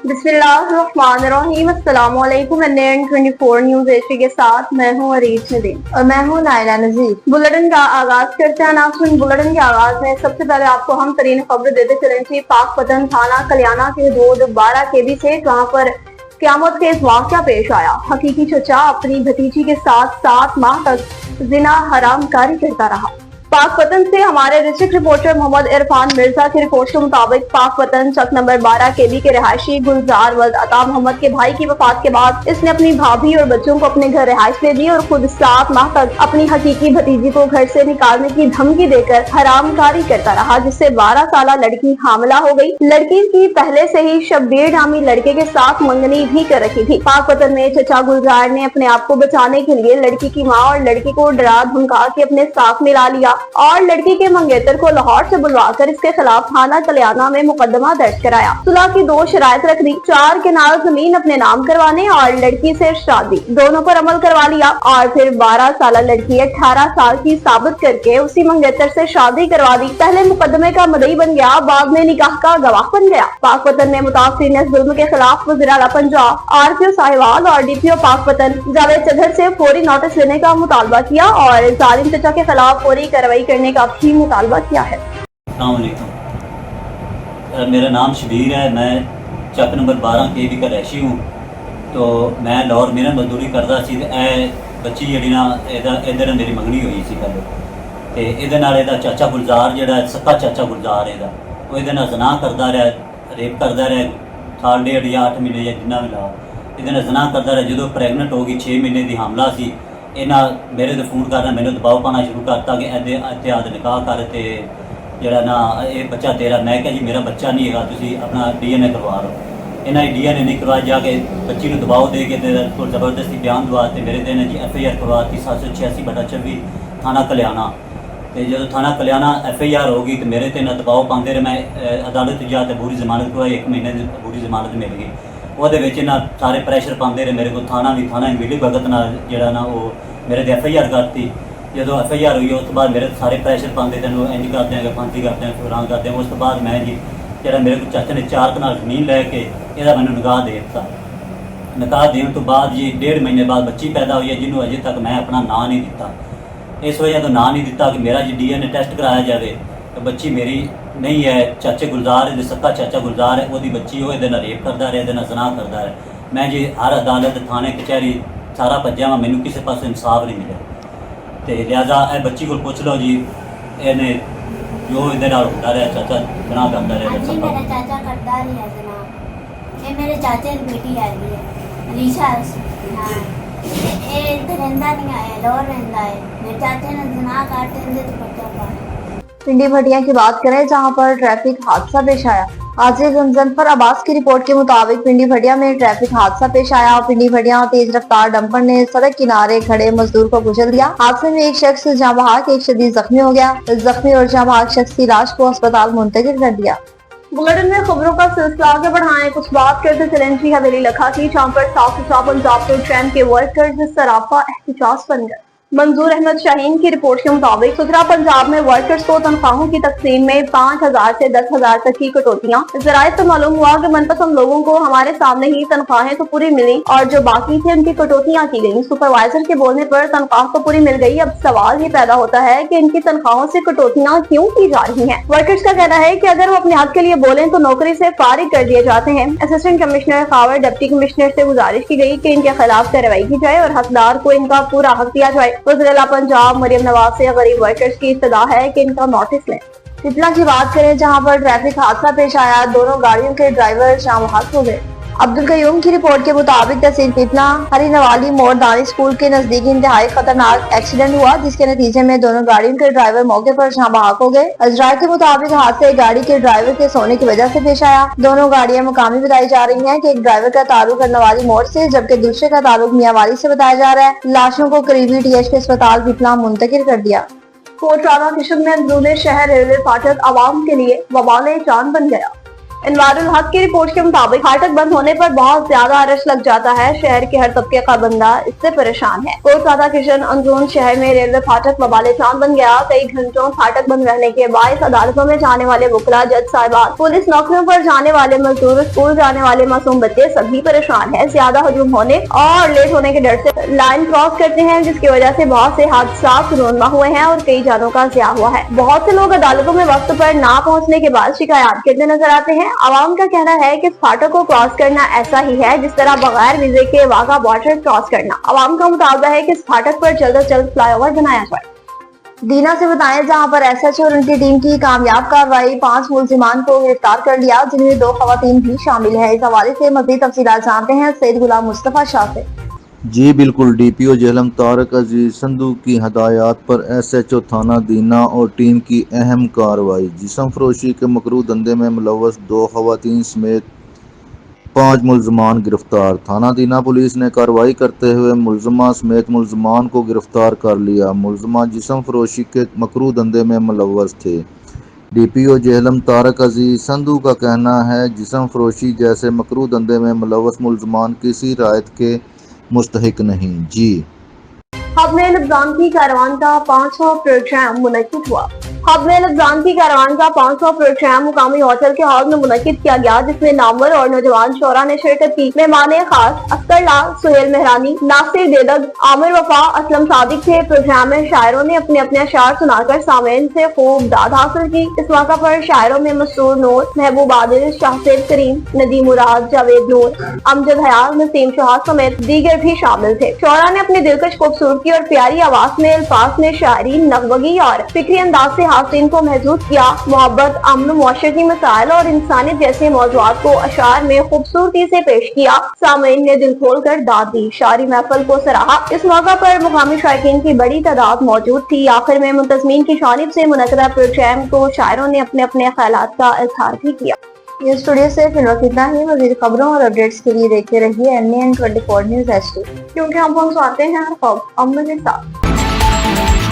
बिस्मिल्लाहिर्रहमानिर्रहीम। अस्सलामुअलैकुम। NN 24 news Asia के साथ मैं हूँ अरीज नदीम और मैं हूँ नायला नजीर। बुलेटिन का आगाज करते हैं। नाज़रीन, बुलेटिन के आगाज में सबसे पहले आपको हम तरीन खबर देते चलें कि पाकपतन थाना कल्याणा के हदूद 12 KB से जहाँ पर क़यामत खेज़ वाक़या पेश आया। हकीकी चचा अपनी भतीजी के साथ 7 माह तक जिना हरामकारी करता रहा। पाकपतन से हमारे डिस्ट्रिक्ट रिपोर्टर मोहम्मद इरफान मिर्जा की रिपोर्ट के मुताबिक पाकपतन चक नंबर 12 KB के रिहायशी गुलजार वल्द अता मोहम्मद के भाई की वफात के बाद इसने अपनी भाभी और बच्चों को अपने घर रिहाइश दे दी और खुद 7 माह तक अपनी हकीकी भतीजी को घर से निकालने की धमकी देकर हरामकारी करता रहा, जिससे 12 साल लड़की हामिला हो गई। लड़की की पहले से ही शब्बीर नामी लड़के के साथ मंगनी भी कर रखी थी। पाकपतन में चचा गुलजार ने अपने आप को बचाने के लिए लड़की की माँ और लड़की को डरा धमका के अपने साथ मिला लिया और लड़की के मंगेतर को लाहौर से बुलवाकर इसके खिलाफ थाना कल्याणा में मुकदमा दर्ज कराया। सुलह की 2 शराइत रख दी, 4 केनाल जमीन अपने नाम करवाने और लड़की से शादी दोनों पर अमल करवा लिया और फिर 12 साल लड़की 18 साल की साबित करके उसी मंगेतर से शादी करवा दी। पहले मुकदमे का मदई बन गया, बाद में निकाह का गवाह बन गया। पाकपतन में मुतासिरीन जुल्म के खिलाफ वज़ीर आला पंजाब RPO साहिवाल और DPO पाकपतन जावेद चौधरी से फौरी नोटिस लेने का मुतालबा किया और जालिम चचा के खिलाफ फौरी कार्रवाई करने का भी मुतालबा किया है। मेरा नाम शबीर है, मैं चक नंबर 12 KB का रहशी हूँ। तो मैं लाहौर मेहनत मजदूरी करता सी। बच्ची जी ना इधर मेरी मंगनी हुई सी पहले, तो ये चाचा गुलजार जो सक्का चाचा गुलजार है वो ये जना करता रहा, रेप करता रहा, साल 1.5 या 8 महीने या जिन्ना भी ला ये जना करता रहा। जो प्रैगनेंट हो गई 6 महीने की हामला सी, इन्हें मेरे तो फोन करना, मैंने दबाव पाना शुरू करता कि इतिहाद निकाह कर ते जरा ना ये बच्चा तेरा। मैं क्या जी मेरा बच्चा नहीं है, तुम अपना DNA करवा लो। इन्हें DNA नहीं करवाया, जाके बच्ची को दबाव दे के जबरदस्ती बयान दवाते। मेरे दिन जी FIR करवाती 786/24 थाना कल्याणा। तो जो थाना कल्याणा FIR होगी तो मेरे ते दबाव पाते रहे। मैं अदालत जा तो पूरी जमानत करवाई, 1 महीने की पूरी जमानत मिल गई। वो सारे प्रैशर पाते रहे मेरे को। थाना मिली भगत ना जरा ना वो मेरे ते FIR करती। जो FIR हुई उस बाद मेरे सारे प्रैशर पाते थे, इंज कर देंगे, फांसी कर देंगे, फिर कर देंगे। उस बाद मैं जी जरा मेरे को चाचा ने 4 कनाल जमीन लैके यदा मैंने निकाह दे दिता। निकाह देने तो बाद जी 1.5 महीने बाद बच्ची पैदा हुई है, जिन्होंने अजे तक मैं अपना नाम नहीं दिता। इस वजह तो नाम नहीं दिता कि मेरा जी DNA टेस्ट कराया जाए। तो बच्ची मेरी नहीं है, चाचे गुलजार है, सक्का चाचा गुलजार है, वो बच्ची वो ये रेप करता रहा, ये जना करता रहा। मैं जी हर अदालत थाने कचहरी सारा भज्या वा, मैनू किसी पास इंसाफ नहीं मिले। तो लिहाजा ए बच्ची को पूछ लो जी, इन्हें जो ये होता रहा चाचा जना करता रहा। मेरा चाचा करता नहीं है जना, ये मेरे चाचे की बेटी आई है रीशा। ये इधर रहता नहीं है, लाहौर रहता है। मेरे चाचे ने जना काटते तो बच्चा पाया। पिंडी भटिया की बात करें जहां पर ट्रैफिक हादसा पेश आया। आज मुजफ्फर अब्बास की रिपोर्ट के मुताबिक पिंडी भटिया में ट्रैफिक हादसा पेश आया। पिंडी भटिया तेज रफ्तार डंपर ने सड़क किनारे खड़े मजदूर को कुचल दिया। हादसे में एक शख्स जहाँ बहाक एक शदीद जख्मी हो गया। जख्मी और जहाँ बहाक शख्स की लाश को अस्पताल मुंतकिल कर दिया। बुलेटिन में खबरों का सिलसिला आगे बढ़ाएं। कुछ बात करते चलें हवेली लखा की, जहाँ पर साफ सुथरा पंजाब के ट्रेन के वर्कर्स सरापा एहतिजाज बन गए। मंजूर अहमद शाहीन की रिपोर्ट के मुताबिक सुथरा पंजाब में वर्कर्स को तनख्वाहों की तकसीम में 5,000 से 10,000 तक की कटौतियां। जराये से मालूम हुआ कि मनपसंद लोगों को हमारे सामने ही तनख्वाहें तो पूरी मिली और जो बाकी थे उनकी कटौतियां की गयी। सुपरवाइजर के बोलने पर तनख्वाह तो पूरी मिल गई। अब सवाल ये पैदा होता है कि इनकी तनख्वाहों से कटौतियां क्यों की जा रही है। वर्कर्स का कहना है कि अगर वो अपने हक के लिए बोले तो नौकरी से फारिग कर दिए जाते हैं। Assistant commissioner Khawar deputy commissioner से गुजारिश की गई कि इनके खिलाफ कार्रवाई की जाए और हकदार को इनका पूरा हक दिया जाए। वज़ीर आला पंजाब मरियम नवाज से गरीब वर्कर्स की इस्तदा है कि इनका नोटिस लें। पिपला की बात करें जहां पर ट्रैफिक हादसा पेश आया, दोनों गाड़ियों के ड्राइवर शाम हाथ हो गए। अब्दुल कयूम की रिपोर्ट के मुताबिक तहसील पिपला हरी नवाली मोड़ दानी स्कूल के नजदीक इंतहाई खतरनाक एक्सीडेंट हुआ, जिसके नतीजे में दोनों गाड़ियों के ड्राइवर मौके पर शाम बहाक हो गए। अजरा के मुताबिक हादसे गाड़ी के ड्राइवर के सोने की वजह से पेश आया। दोनों गाड़ियां मुकामी बताई जा रही हैं कि एक ड्राइवर का ताल्लुक नवाली मोड़ से जबकि दूसरे का ताल्लुक मियांवाली से बताया जा रहा है। लाशों को करीबी TH के अस्पताल पिपला मुंतकिल कर दिया। कोटराना किशन में अंदरूनी शहर रेलवे फाटक आवाम के लिए वबाले जान बन गया। इनवारुल हक की रिपोर्ट के मुताबिक फाटक बंद होने पर बहुत ज्यादा रश लग जाता है। शहर के हर तबके का बंदा इससे परेशान है। कोलकाता किशन अंदरून शहर में रेलवे फाटक बवाले जान बन गया। कई घंटों फाटक बंद रहने के बायस अदालतों में जाने वाले वकला, जज साहिबान, पुलिस नौकरियों पर जाने वाले मजदूर, स्कूल जाने वाले मासूम बच्चे सभी परेशान है। ज्यादा हजूम होने और लेट होने के डर से लाइन क्रॉस करते हैं, जिसकी वजह से बहुत से हादसा रोनमा हुए हैं और कई जानों का ज़िया हुआ है। बहुत से लोग अदालतों में वक्त पर ना पहुंचने के बाद शिकायत करते नजर आते हैं। आवाम का कहना है कि इस फाटक को क्रॉस करना ऐसा ही है जिस तरह बगैर वीजे के वाघा बॉर्डर क्रॉस करना। आवाम का मुतालबा है कि इस फाटक पर जल्द से जल्द फ्लाईओवर बनाया जाए। दीना से बताएं, जहां पर एसएचओ और उनकी टीम की कामयाब कार्रवाई 5 मुलजिमान को गिरफ्तार कर लिया, जिनमें 2 खवातीन भी शामिल है। इस हवाले से मज़ीद तफसीलात जानते हैं सैयद गुलाम मुस्तफा शाह से। जी बिल्कुल, डीपीओ जेहलम तारक अजीज संधू की हदायत पर एसएचओ थाना दीना और टीम की अहम कार्रवाई। जिस्म फरोशी के मकरू धंधे में मुलव्वस 2 खवातीन समेत 5 मुलजमान गिरफ्तार। थाना दीना पुलिस ने कार्रवाई करते हुए मुलजमा समेत मुलजमान को गिरफ्तार कर लिया। मुलजमा जिस्म फरोशी के मकरू धंधे में मुलव्वस थे। डीपीओ जेहलम तारक अजीज संधू का कहना है, जिस्म फरोशी जैसे मकरू धंधे में मुलव्वस मुलजमान किसी रायत के मुस्तहिक नहीं। जी हब में लब्जान की कारवान का 500 प्रोग्राम मुनक्किद हुआ। हब में लब्जान की कारवान का 500 प्रोग्राम मुकामी होटल के हॉल में मुनक्किद किया गया, जिसमें नामवर और नौजवान शोरा ने शिरकत की। मेहमान खास अस्कर ला, सुहेल मेहरानी, नासिर देदग, आमिर वफा, असलम सादिक थे। प्रोग्राम में शायरों ने अपने अपने अशार सुनाकर सामीन से खूब दाद हासिल की। इस मौका पर शायरों में मसूर नूर, महबूब आदिल, शाहसेब करीम, नदीम मुराद, जावेद नूर, अमजद हयात, नसीम शहाद समेत दीगर भी शामिल थे। शोरा ने अपनी दिलकश खूबसूरती और प्यारी आवाज में अल्फाज में शायरी, नगवगी और फिक्री अंदाज से हासिन को महसूस किया। मोहब्बत, अमन, मुआशरती मसाइल और इंसानियत जैसे मौजूआत को अशार में खूबसूरती से पेश किया। सामीन ने दिल खोल कर दाद दी, शायरी महफल को सराहा। इस मौका पर मुकामी शायकीन की बड़ी तादाद मौजूद थी। आखिर में मुंतजमीन की जानिब से मुनक़दा प्रोग्राम को शायरों ने अपने अपने ख्यालात का इज़हार भी किया। ये स्टूडियो से फिलहाल इतना ही। मज़ीद खबरों और अपडेट्स के लिए देखते रहिए NN24 न्यूज़ HD, क्योंकि हम पहुंचाते हैं हर खबर अमन के साथ।